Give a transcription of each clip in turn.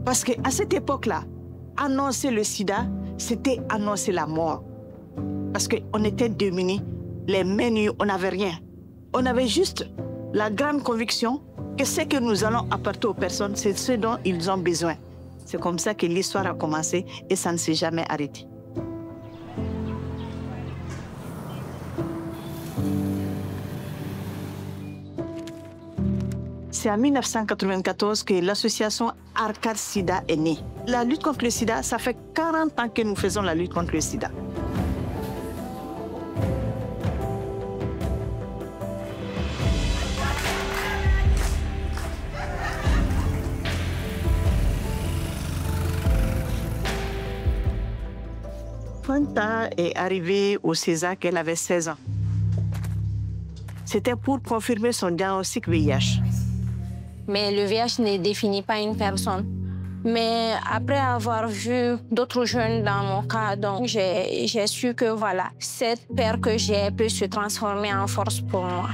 Parce qu'à cette époque-là, annoncer le sida, c'était annoncer la mort. Parce qu'on était démunis, les mains nues, on n'avait rien. On avait juste la grande conviction que ce que nous allons apporter aux personnes, c'est ce dont ils ont besoin. C'est comme ça que l'histoire a commencé et ça ne s'est jamais arrêté. C'est en 1994 que l'association Arcade Sida est née. La lutte contre le sida, ça fait 40 ans que nous faisons la lutte contre le sida. Fanta est arrivée au César qu'elle avait 16 ans. C'était pour confirmer son diagnostic VIH. Mais le VIH ne définit pas une personne. Mais après avoir vu d'autres jeunes dans mon cas, donc j'ai su que voilà, cette peur que j'ai peut se transformer en force pour moi.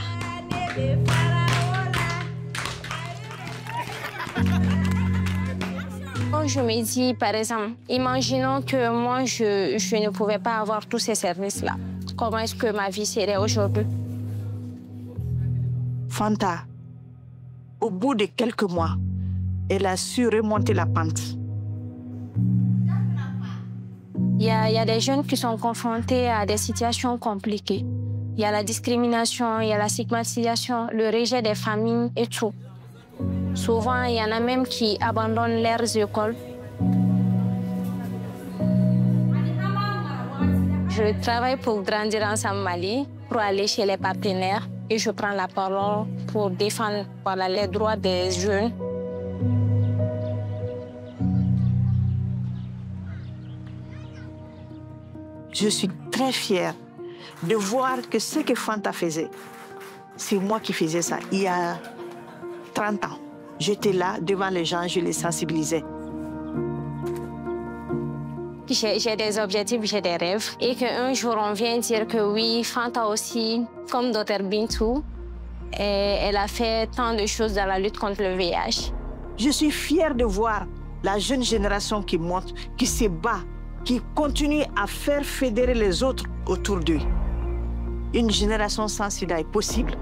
Quand je me dis, par exemple, imaginons que moi, je ne pouvais pas avoir tous ces services-là. Comment est-ce que ma vie serait aujourd'hui? Fanta, au bout de quelques mois, elle a su remonter la pente. Il y a des jeunes qui sont confrontés à des situations compliquées. Il y a la discrimination, il y a la stigmatisation, le rejet des familles et tout. Souvent, il y en a même qui abandonnent leurs écoles. Je travaille pour Grandir Ensemble Mali, pour aller chez les partenaires et je prends la parole pour défendre les droits des jeunes. Je suis très fière de voir que ce que Fanta faisait, c'est moi qui faisais ça il y a 30 ans. J'étais là devant les gens, je les sensibilisais. J'ai des objectifs, j'ai des rêves. Et qu'un jour, on vient dire que oui, Fanta aussi, comme Dr Bintou, elle a fait tant de choses dans la lutte contre le VIH. Je suis fière de voir la jeune génération qui monte, qui se bat, qui continue à faire fédérer les autres autour d'eux. Une génération sans sida est possible.